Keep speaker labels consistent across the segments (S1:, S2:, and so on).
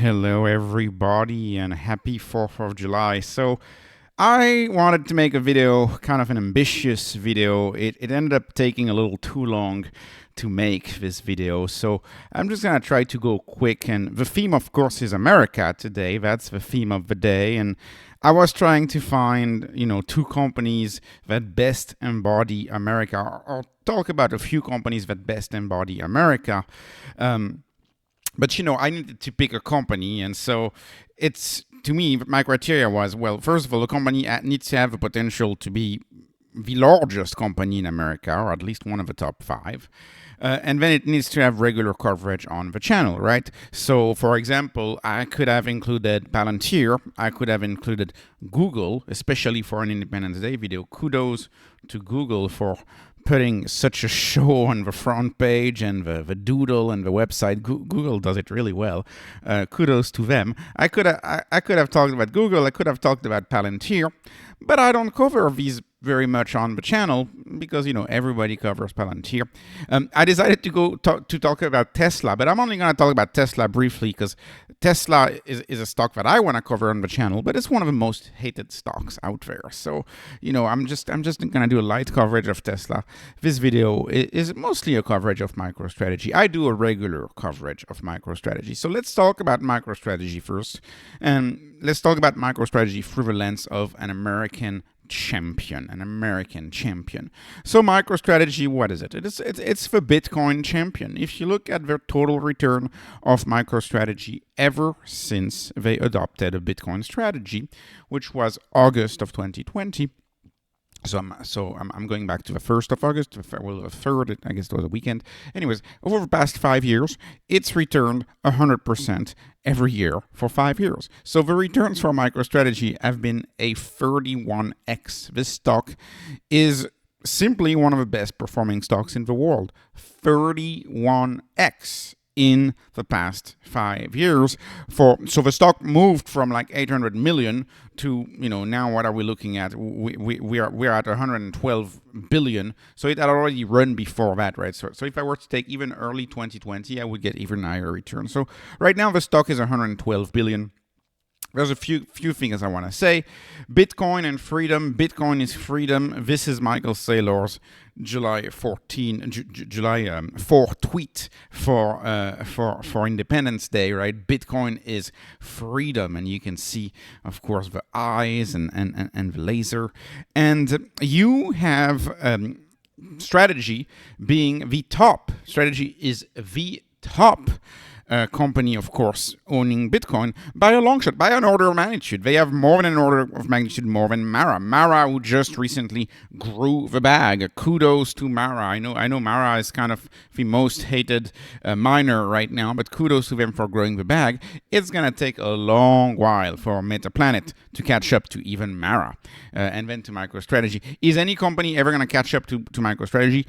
S1: Hello, everybody, and happy 4th of July. So, I wanted to make a video, kind of an ambitious video. It ended up taking a little too long to make this video, so I'm just gonna try to go quick. And the theme, of course, is America today. That's the theme of the day. And I was trying to find, two companies that best embody America, or talk about a few companies that best embody America. But I needed to pick a company, and so it's, to me, my criteria was, well, first of all, the company needs to have the potential to be the largest company in America, or at least one of the top 5. And then it needs to have regular coverage on the channel, right? So, for example, I could have included Palantir. I could have included Google, especially for an Independence Day video. Kudos to Google for putting such a show on the front page and the doodle and the website. Google does it really well. Kudos to them. I could have talked about Google. I could have talked about Palantir, but I don't cover these very much on the channel because everybody covers Palantir. I decided to talk about Tesla, but I'm only going to talk about Tesla briefly because Tesla is a stock that I want to cover on the channel, but it's one of the most hated stocks out there. So I'm just going to do a light coverage of Tesla. This video is mostly a coverage of MicroStrategy. I do a regular coverage of MicroStrategy. So let's talk about MicroStrategy first, and let's talk about MicroStrategy through the lens of an American champion. So MicroStrategy, what is it? It's the Bitcoin champion. If you look at the total return of MicroStrategy ever since they adopted a Bitcoin strategy, which was August of 2020. So I'm going back to the 1st of August, the 3rd, I guess it was a weekend. Anyways, over the past 5 years, it's returned 100% every year for 5 years. So the returns for MicroStrategy have been a 31x. This stock is simply one of the best performing stocks in the world. 31x in the past 5 years. So the stock moved from like 800 million to, now what are we looking at? We're at 112 billion. So it had already run before that, right? So if I were to take even early 2020, I would get even higher return. So right now the stock is 112 billion. There's a few things I want to say. Bitcoin and freedom. Bitcoin is freedom. This is Michael Saylor's July 4 tweet for Independence Day, right? Bitcoin is freedom, and you can see, of course, the eyes and the laser. And you have strategy being the top. Strategy is the top company, of course, owning Bitcoin by a long shot, by an order of magnitude. They have more than an order of magnitude more than Mara. Mara, who just recently grew the bag. Kudos to Mara. I know Mara is kind of the most hated miner right now, but kudos to them for growing the bag. It's going to take a long while for MetaPlanet to catch up to even Mara, and then to MicroStrategy. Is any company ever going to catch up to MicroStrategy?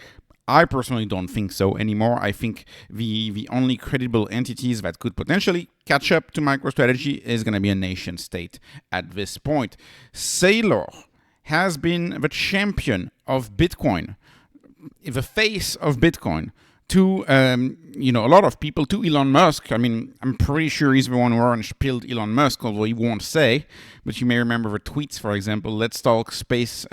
S1: I personally don't think so anymore. I think the only credible entities that could potentially catch up to MicroStrategy is going to be a nation state at this point. Saylor has been the champion of Bitcoin, the face of Bitcoin, to a lot of people, to Elon Musk. I mean, I'm pretty sure he's the one who orange pilled Elon Musk, although he won't say. But you may remember the tweets, for example, let's talk space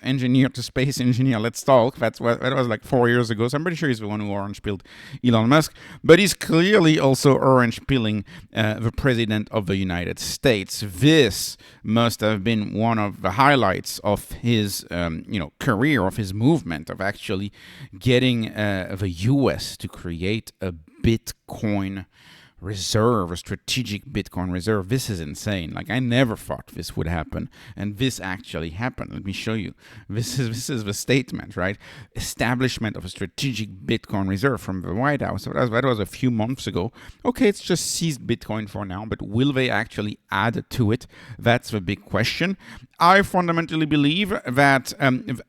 S1: engineer to space engineer, let's talk. That was like 4 years ago, so I'm pretty sure he's the one who orange pilled Elon Musk. But he's clearly also orange pilling the president of the United States. This must have been one of the highlights of his career, of his movement, of actually getting the U.S. to create a Bitcoin reserve, a strategic Bitcoin reserve. This is insane. Like, I never thought this would happen, and this actually happened. Let me show you. This is the statement, right? Establishment of a strategic Bitcoin reserve from the White House. So that was a few months ago. Okay, it's just seized Bitcoin for now, but will they actually add to it? That's the big question. I fundamentally believe that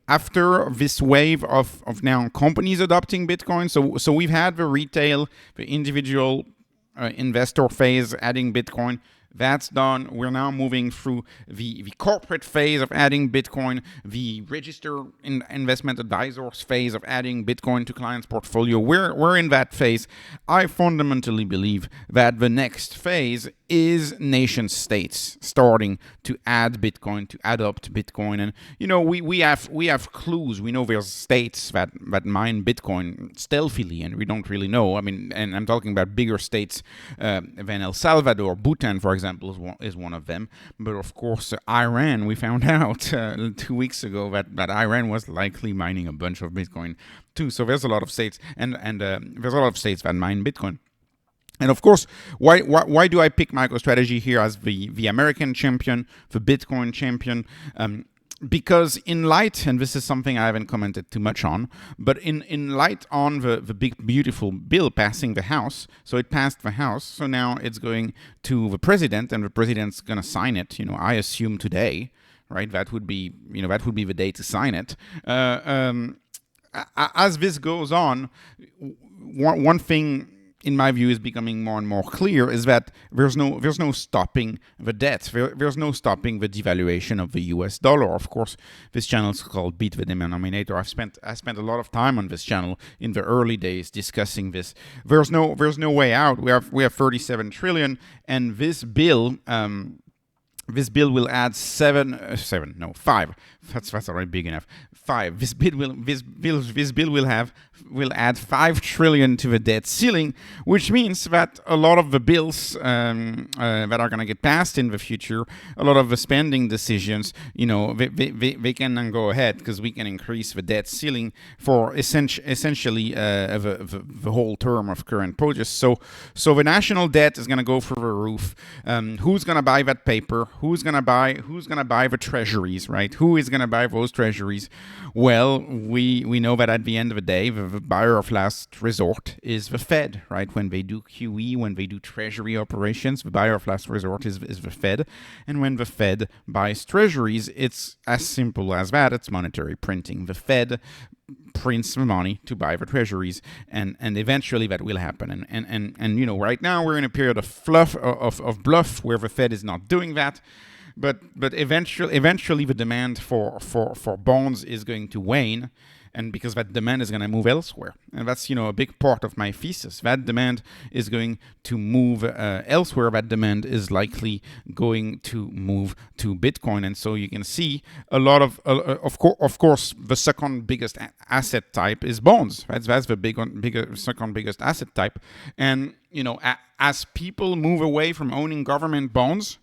S1: after this wave of now companies adopting Bitcoin, so we've had the retail, the individual investor phase adding Bitcoin. That's done. We're now moving through the corporate phase of adding Bitcoin, the register investment advisors phase of adding Bitcoin to clients' portfolio. We're in that phase. I fundamentally believe that the next phase is nation states starting to add Bitcoin, to adopt Bitcoin. And we have clues. We know there's states that mine Bitcoin stealthily, and we don't really know. I mean, and I'm talking about bigger states than El Salvador. Bhutan, for example, is one of them. But of course, Iran, we found out 2 weeks ago that Iran was likely mining a bunch of Bitcoin too. So there's a lot of states, and there's a lot of states that mine Bitcoin. And of course, why do I pick MicroStrategy here as the American champion, the Bitcoin champion? Because in light, and this is something I haven't commented too much on, but in light on the big beautiful bill passing the House, so it passed the House, so now it's going to the president, and the president's gonna sign it. I assume today, right? That would be the day to sign it. As this goes on, one thing, in my view, is becoming more and more clear is that there's no stopping the debt. There's no stopping the devaluation of the US dollar. Of course, this channel is called Beat the Denominator. I spent a lot of time on this channel in the early days discussing this. There's no way out. We have 37 trillion, and this bill will add 5. That's already big enough. 5. This bill will add 5 trillion to the debt ceiling, which means that a lot of the bills that are going to get passed in the future, a lot of the spending decisions, they can then go ahead because we can increase the debt ceiling for essentially the whole term of current projects. So the national debt is going to go through the roof. Who's going to buy that paper? Who's going to buy the treasuries, right? Who is going to buy those treasuries? Well, we know that at the end of the day, the buyer of last resort is the Fed, right? When they do QE, when they do treasury operations, the buyer of last resort is the Fed. And when the Fed buys treasuries, it's as simple as that. It's monetary printing. The Fed prints the money to buy the treasuries, and eventually that will happen. And right now we're in a period of bluff where the Fed is not doing that. But eventually the demand for bonds is going to wane, and because that demand is going to move elsewhere. And that's a big part of my thesis. That demand is going to move elsewhere. That demand is likely going to move to Bitcoin. And so you can see a lot of course, the second biggest asset type is bonds. That's the second biggest asset type. And as people move away from owning government bonds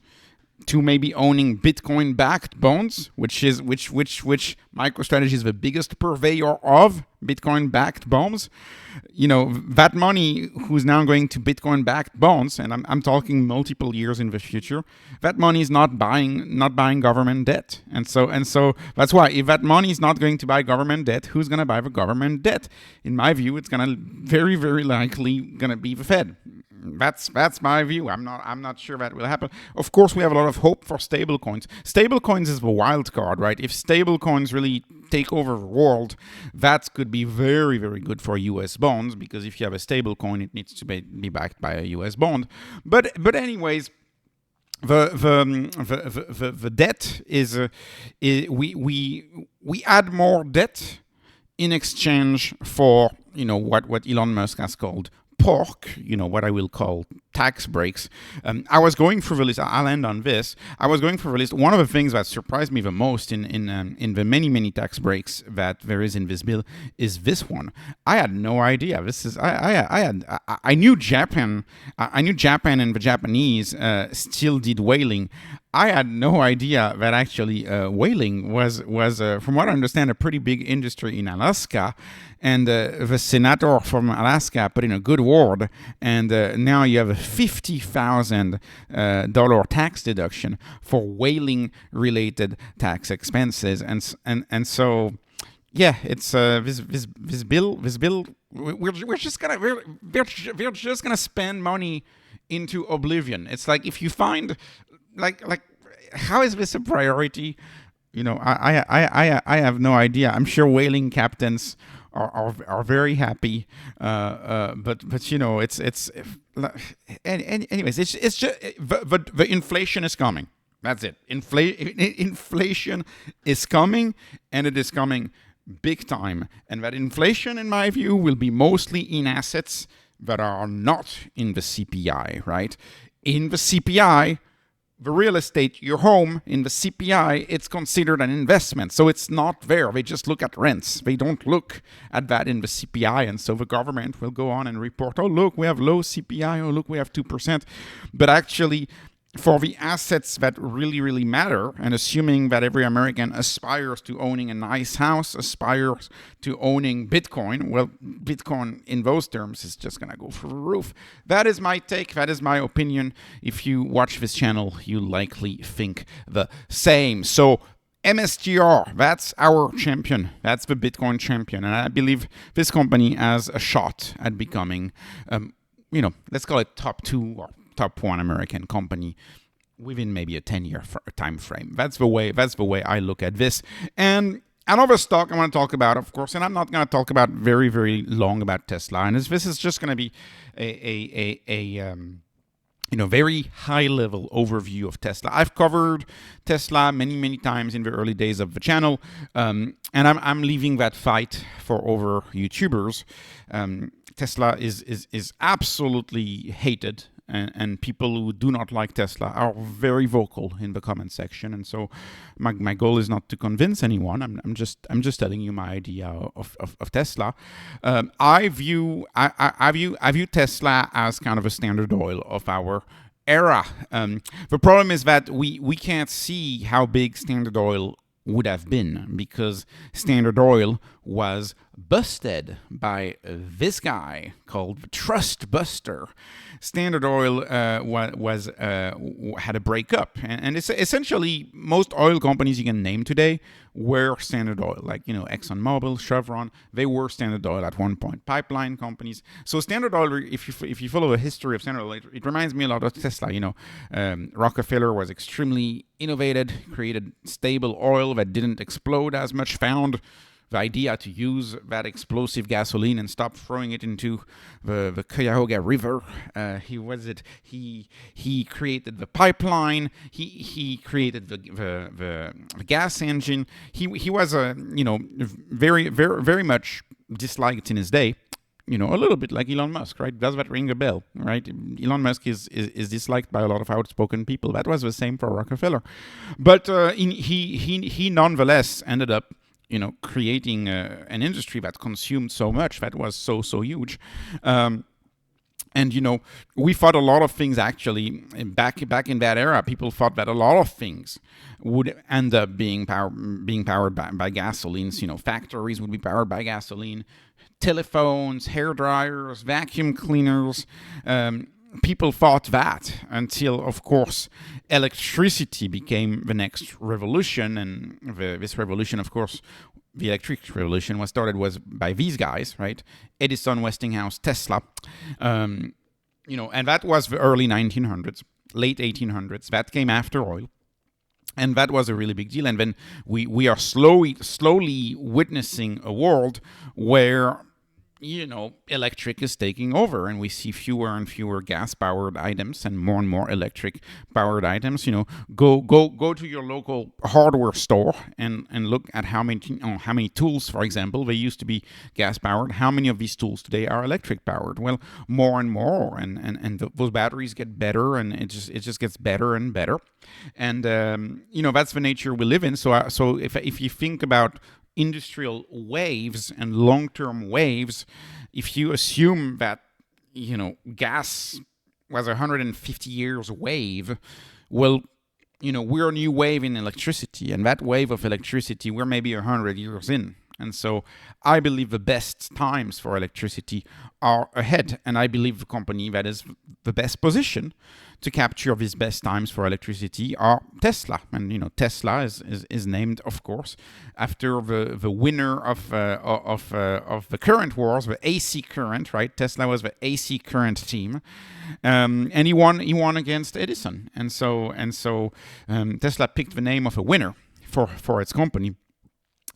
S1: to maybe owning Bitcoin-backed bonds, which MicroStrategy is the biggest purveyor of Bitcoin-backed bonds. That money who's now going to Bitcoin-backed bonds, and I'm talking multiple years in the future, that money is not buying government debt. And so that's why, if that money is not going to buy government debt, who's going to buy the government debt? In my view, it's going to very, very likely going to be the Fed. That's my view. I'm not sure that will happen. Of course, we have a lot of hope for stablecoins. Stablecoins is the wild card, right? If stablecoins really take over the world, that could be very, very good for U.S. bonds, because if you have a stablecoin, it needs to be backed by a U.S. bond. But anyways, the debt is we add more debt in exchange for what Elon Musk has called pork, what I will call tax breaks. I was going through the list. I'll end on this. I was going through the list. One of the things that surprised me the most in the many tax breaks that there is in this bill is this one. I had no idea. I knew Japan. I knew Japan and the Japanese still did whaling. I had no idea that actually whaling was from what I understand, a pretty big industry in Alaska. And the senator from Alaska put in a good word, and now you have a $50,000 tax deduction for whaling-related tax expenses, and so yeah, it's this bill. We're just gonna spend money into oblivion. It's like, if you find like how is this a priority? I have no idea. I'm sure whaling captains are very happy. But you know, anyways, it's just the inflation is coming. That's it. Inflation is coming, and it is coming big time. And that inflation, in my view, will be mostly in assets that are not in the CPI, right? In the CPI, the real estate, your home, in the CPI, it's considered an investment. So it's not there. They just look at rents. They don't look at that in the CPI. And so the government will go on and report, oh, look, we have low CPI. Oh, look, we have 2%. But actually, for the assets that really, really matter, and assuming that every American aspires to owning a nice house, aspires to owning Bitcoin, well, Bitcoin in those terms is just going to go through the roof. That is my take. That is my opinion. If you watch this channel, you likely think the same. So MSTR, that's our champion. That's the Bitcoin champion. And I believe this company has a shot at becoming, let's call it top 2 or top 1 American company within maybe a 10-year time frame. That's the way I look at this. And another stock I want to talk about, of course, and I'm not going to talk about very, very long about Tesla. And this is just going to be a very high-level overview of Tesla. I've covered Tesla many, many times in the early days of the channel, and I'm leaving that fight for over YouTubers. Tesla is absolutely hated. And people who do not like Tesla are very vocal in the comment section, and so my goal is not to convince anyone. I'm just telling you my idea of Tesla. I view Tesla as kind of a Standard Oil of our era. The problem is that we can't see how big Standard Oil would have been, because Standard Oil was busted by this guy called the Trust Buster. Standard Oil had a breakup, and it's essentially most oil companies you can name today were Standard Oil, like ExxonMobil, Chevron. They were Standard Oil at one point. Pipeline companies. So Standard Oil, if you follow the history of Standard Oil, it reminds me a lot of Tesla. Rockefeller was extremely innovative, created stable oil that didn't explode as much, found the idea to use that explosive gasoline and stop throwing it into the Cuyahoga River. He created the pipeline. He created the gas engine. He was very, very, very much disliked in his day. A little bit like Elon Musk, right? Does that ring a bell, right? Elon Musk is disliked by a lot of outspoken people. That was the same for Rockefeller. But he nonetheless ended up creating an industry that consumed so much, that was so huge. And we thought a lot of things actually back in that era. People thought that a lot of things would end up being powered by gasolines. Factories would be powered by gasoline, telephones, hair dryers, vacuum cleaners. People thought that until, of course, electricity became the next revolution. And this revolution, of course, the electric revolution was by these guys, right? Edison, Westinghouse, Tesla. And that was the early 1900s, late 1800s. That came after oil. And that was a really big deal. And then we are slowly witnessing a world where electric is taking over, and we see fewer and fewer gas-powered items and more electric-powered items. Go to your local hardware store and look at how many tools, for example, they used to be gas-powered. How many of these tools today are electric-powered? Well, more and more, and those batteries get better, and it just gets better and better. And that's the nature we live in. So if you think about industrial waves and long-term waves, if you assume that gas was 150 years wave, well, we're a new wave in electricity, and that wave of electricity, we're maybe 100 years in. And so I believe the best times for electricity are ahead, and I believe the company that is the best position to capture these best times for electricity are Tesla. And Tesla is named, of course, after the winner of the current wars, the AC current, right? Tesla was the AC current team, and he won against Edison, and so Tesla picked the name of a winner for its company.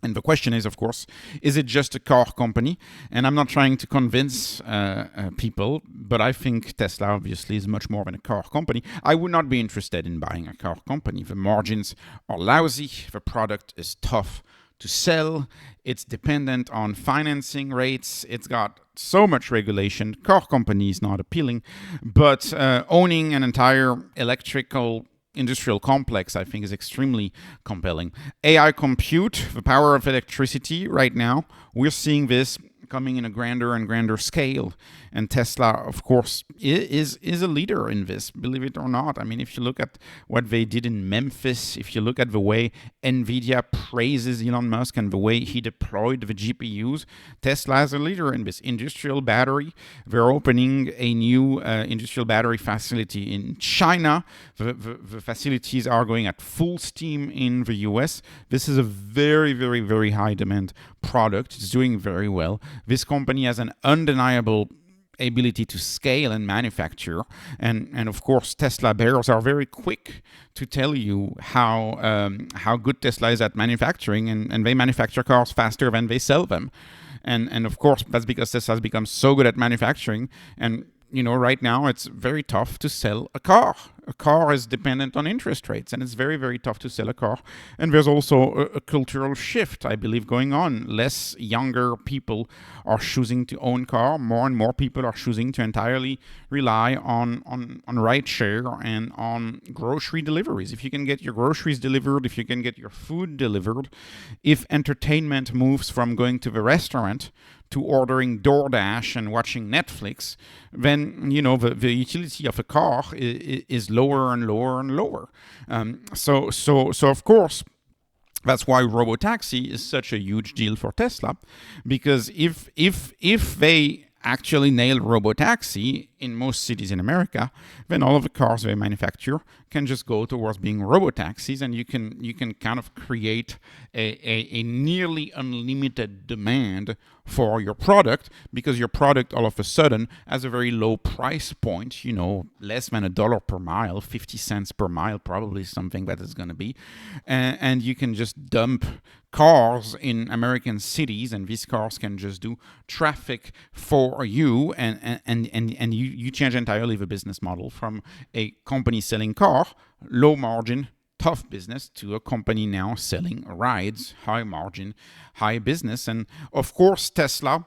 S1: And the question is, of course, is it just a car company? And I'm not trying to convince people, but I think Tesla obviously is much more than a car company. I would not be interested in buying a car company. The margins are lousy. The product is tough to sell. It's dependent on financing rates. It's got so much regulation. Car company is not appealing, but owning an entire electrical industrial complex, I think, is extremely compelling. AI compute, the power of electricity right now, we're seeing this coming in a grander and grander scale. And Tesla, of course, is a leader in this, believe it or not. I mean, if you look at what they did in Memphis, if you look at the way NVIDIA praises Elon Musk and the way he deployed the GPUs, Tesla is a leader in this. Industrial battery, they're opening a new industrial battery facility in China. The facilities are going at full steam in the US. This is a very, very, very high demand product. It's doing very well. This company has an undeniable ability to scale and manufacture, and of course Tesla bears are very quick to tell you how good Tesla is at manufacturing, and they manufacture cars faster than they sell them, and of course that's because Tesla has become so good at manufacturing. And right now it's very tough to sell a car. A car is dependent on interest rates, and it's very, very tough to sell a car. And there's also a cultural shift, I believe, going on. Less younger people are choosing to own car. More and more people are choosing to entirely rely on rideshare and on grocery deliveries. If you can get your groceries delivered, if you can get your food delivered, if entertainment moves from going to the restaurant to ordering DoorDash and watching Netflix, then the utility of a car is lower and lower and lower. So of course, that's why robotaxi is such a huge deal for Tesla, because if they actually nail robotaxi in most cities in America, then all of the cars they manufacture can just go towards being robotaxis, and you can kind of create a nearly unlimited demand for your product, because your product all of a sudden has a very low price point, less than $1 per mile, 50 cents per mile, probably something that is going to be, and you can just dump cars in American cities, and these cars can just do traffic for you, and you change entirely the business model from a company selling car, low margin, tough business, to a company now selling rides, high margin, high business. And of course, Tesla,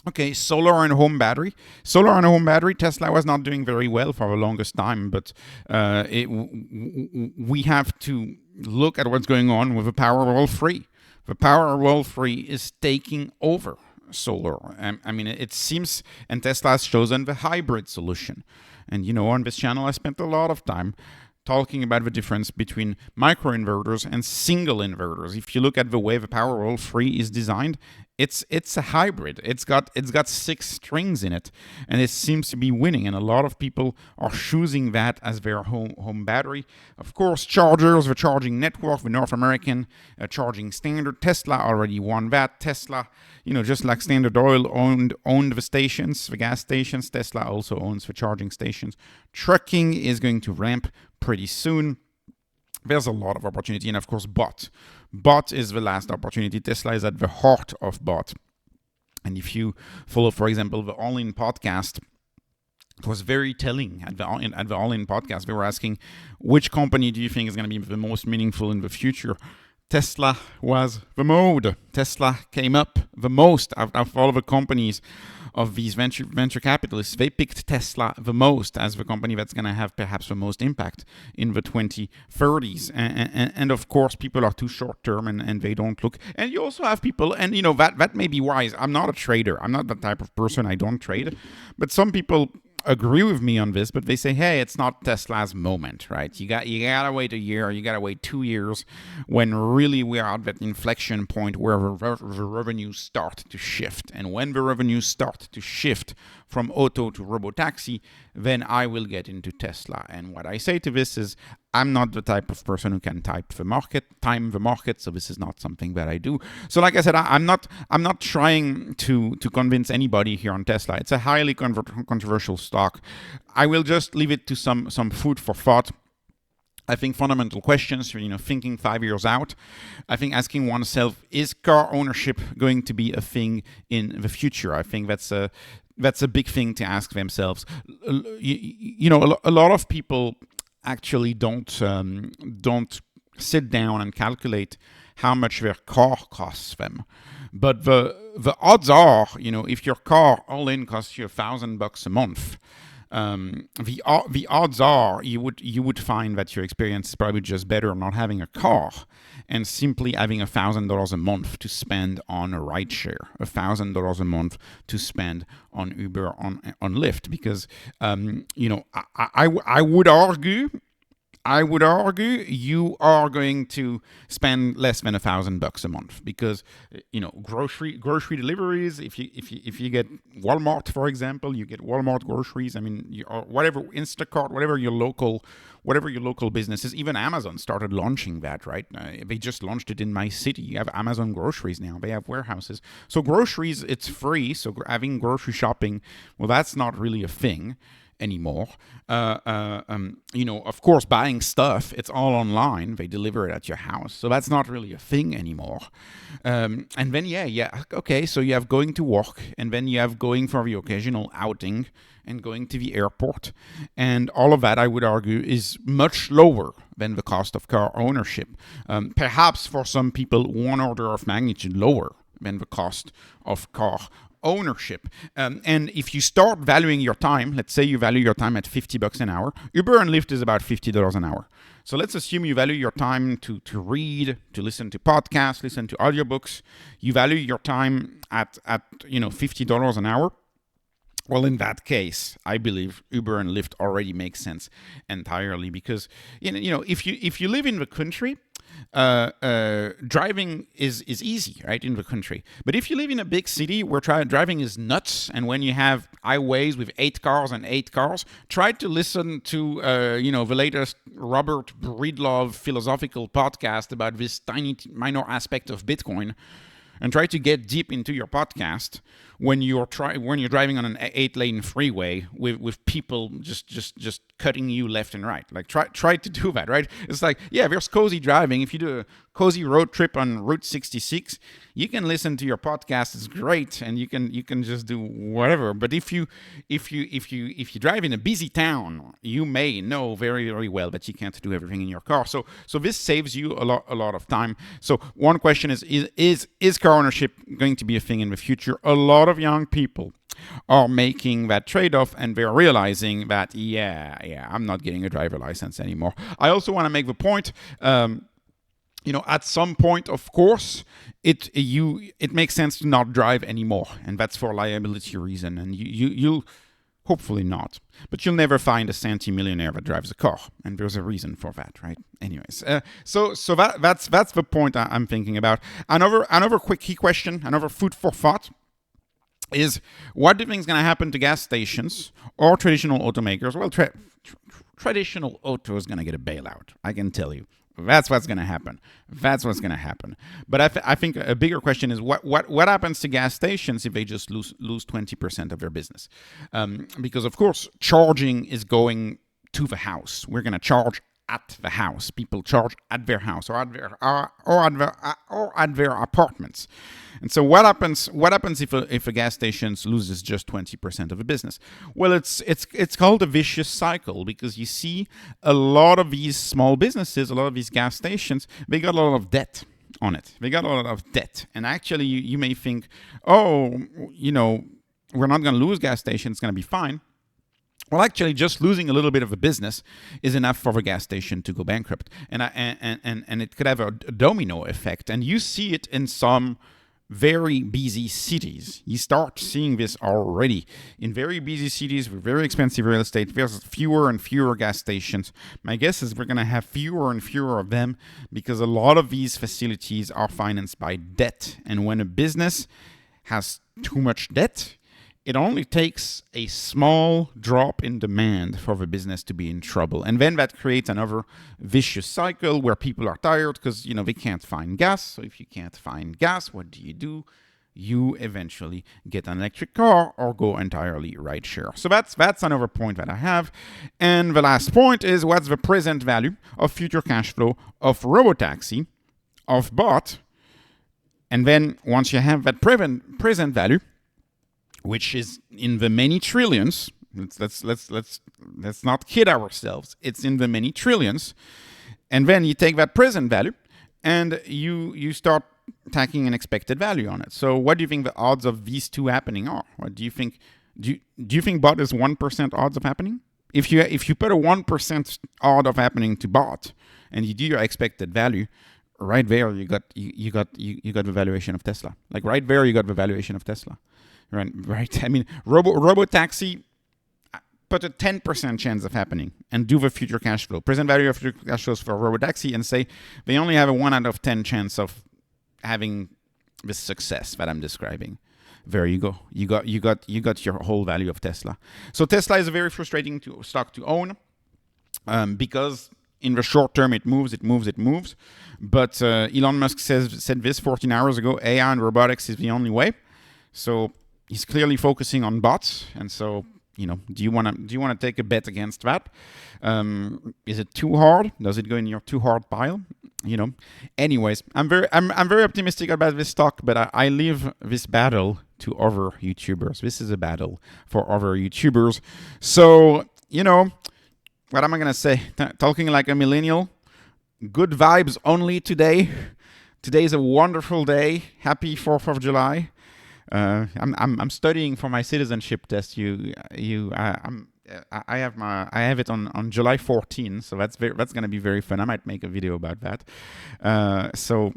S1: okay, solar and home battery. Solar and home battery, Tesla was not doing very well for the longest time, but we have to look at what's going on with the Powerwall 3. The Powerwall 3 is taking over solar. I mean, it seems, and Tesla has chosen the hybrid solution. And on this channel, I spent a lot of time talking about the difference between microinverters and single inverters. If you look at the way the Powerwall 3 is designed, it's a hybrid. It's got 6 strings in it, and it seems to be winning. And a lot of people are choosing that as their home battery. Of course, chargers, the charging network, the North American charging standard. Tesla already won that. Tesla, just like Standard Oil owned the stations, the gas stations, Tesla also owns the charging stations. Trucking is going to ramp pretty soon. There's a lot of opportunity, and of course, bot. Bot is the last opportunity. Tesla is at the heart of bot. And if you follow, for example, the All In podcast, it was very telling at the All In podcast. They were asking, which company do you think is going to be the most meaningful in the future? Tesla was the mode. Tesla came up the most out of all of the companies of these venture capitalists. They picked Tesla the most as the company that's going to have perhaps the most impact in the 2030s. And of course, people are too short term and they don't look. And you also have people, and that may be wise. I'm not a trader. I'm not the type of person. I don't trade. But some people agree with me on this, but they say, hey, it's not Tesla's moment, right? You gotta wait a year, you gotta wait 2 years, when really we are at that inflection point where the revenues start to shift. And when the revenues start to shift from auto to robotaxi, then I will get into Tesla. And what I say to this is, I'm not the type of person who can time the market, so this is not something that I do. So like I said, I'm not trying to convince anybody here on Tesla. It's a highly controversial stock. I will just leave it to some food for thought. I think fundamental questions, thinking 5 years out. I think asking oneself, is car ownership going to be a thing in the future? I think that's a big thing to ask themselves. A lot of people actually don't sit down and calculate how much their car costs them. But the odds are, if your car all in costs you $1,000 a month, the odds are you would find that your experience is probably just better not having a car and simply having $1,000 a month to spend on a rideshare, $1,000 a month to spend on Uber, on Lyft, because I would argue you are going to spend less than $1,000 a month, because grocery deliveries. If you get Walmart, for example, you get Walmart groceries. I mean, or whatever, Instacart, whatever your local business is. Even Amazon started launching that, right? They just launched it in my city. You have Amazon groceries now. They have warehouses. So groceries, it's free. So having grocery shopping, well, that's not really a thing anymore. Of course, buying stuff, it's all online. They deliver it at your house. So that's not really a thing anymore. And then, okay, so you have going to work, and then you have going for the occasional outing and going to the airport. And all of that, I would argue, is much lower than the cost of car ownership. Perhaps for some people, one order of magnitude lower than the cost of car ownership. And if you start valuing your time, let's say you value your time at $50 an hour, Uber and Lyft is about $50 an hour. So let's assume you value your time to read, to listen to podcasts, listen to audiobooks. You value your time at $50 an hour. Well, in that case, I believe Uber and Lyft already make sense entirely, because if you live in the country, driving is easy, right, in the country. But if you live in a big city where driving is nuts, and when you have highways with 8 cars, try to listen to the latest Robert Breedlove philosophical podcast about this tiny minor aspect of Bitcoin, and try to get deep into your podcast when you're driving on an 8-lane freeway with people just cutting you left and right. Like try to do that, right? It's like, yeah, there's cozy driving. If you do a cozy road trip on Route 66, you can listen to your podcast. It's great, and you can just do whatever. But if you drive in a busy town, you may know very, very well that you can't do everything in your car. So this saves you a lot of time. So one question is car ownership going to be a thing in the future? A lot of young people are making that trade-off, and they're realizing that, I'm not getting a driver license anymore. I also want to make the point, at some point, of course, it makes sense to not drive anymore, and that's for liability reason. And you'll hopefully not, but you'll never find a centimillionaire that drives a car, and there's a reason for that, right? Anyways, so that's the point I'm thinking about. Another quick key question, another food for thought, is what do you think is going to happen to gas stations or traditional automakers? Well, traditional auto is going to get a bailout, I can tell you. That's what's going to happen. But I think a bigger question is what happens to gas stations if they just lose 20% of their business? Because, of course, charging is going to the house. We're going to charge at the house. People charge at their house or at their apartments. And so what happens if a gas station loses just 20% of the business? Well, it's called a vicious cycle, because you see a lot of these small businesses, a lot of these gas stations, they got a lot of debt on it. And actually you may think, we're not going to lose gas stations, it's going to be fine. Well, actually, just losing a little bit of a business is enough for the gas station to go bankrupt, and it could have a domino effect. And you see it in some very busy cities. You start seeing this already in very busy cities with very expensive real estate. There's fewer and fewer gas stations. My guess is we're going to have fewer and fewer of them, because a lot of these facilities are financed by debt. And when a business has too much debt, it only takes a small drop in demand for the business to be in trouble. And then that creates another vicious cycle where people are tired because, they can't find gas. So if you can't find gas, what do? you eventually get an electric car or go entirely rideshare. So that's another point that I have. And the last point is, what's the present value of future cash flow of robotaxi, of bot? And then once you have that present value, which is in the many trillions, let's not kid ourselves, it's in the many trillions. And then you take that present value and you start tacking an expected value on it. So what do you think the odds of these two happening are? What do you think? Do you think bot is 1% odds of happening? If you put a 1% odd of happening to bot and you do your expected value, right there you got the valuation of Tesla. Like right there you got the valuation of Tesla. Right. I mean, robotaxi, put a 10% chance of happening and do the future cash flow, present value of future cash flows for robotaxi, and say they only have a 1 out of 10 chance of having the success that I'm describing. There you go. You got your whole value of Tesla. So Tesla is a very frustrating stock to own because in the short term it moves. But Elon Musk said this 14 hours ago: AI and robotics is the only way. So he's clearly focusing on bots, and so. Do you want to take a bet against that? Is it too hard? Does it go in your too hard pile? Anyways, I'm very optimistic about this stock, but I leave this battle to other YouTubers. This is a battle for other YouTubers. So, what am I gonna say? Talking like a millennial. Good vibes only today. Today is a wonderful day. Happy 4th of July. I'm studying for my citizenship test. I have it on July 14, so that's going to be very fun. I might make a video about that. So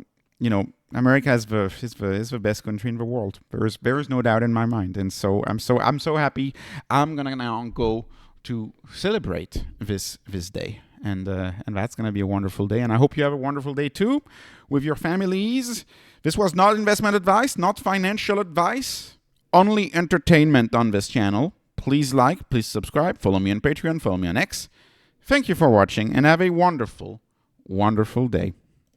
S1: America is the best country in the world. There is no doubt in my mind, and so I'm so happy. I'm gonna now go to celebrate this day. And that's going to be a wonderful day. And I hope you have a wonderful day too with your families. This was not investment advice, not financial advice, only entertainment on this channel. Please like, please subscribe, follow me on Patreon, follow me on X. Thank you for watching and have a wonderful, wonderful day.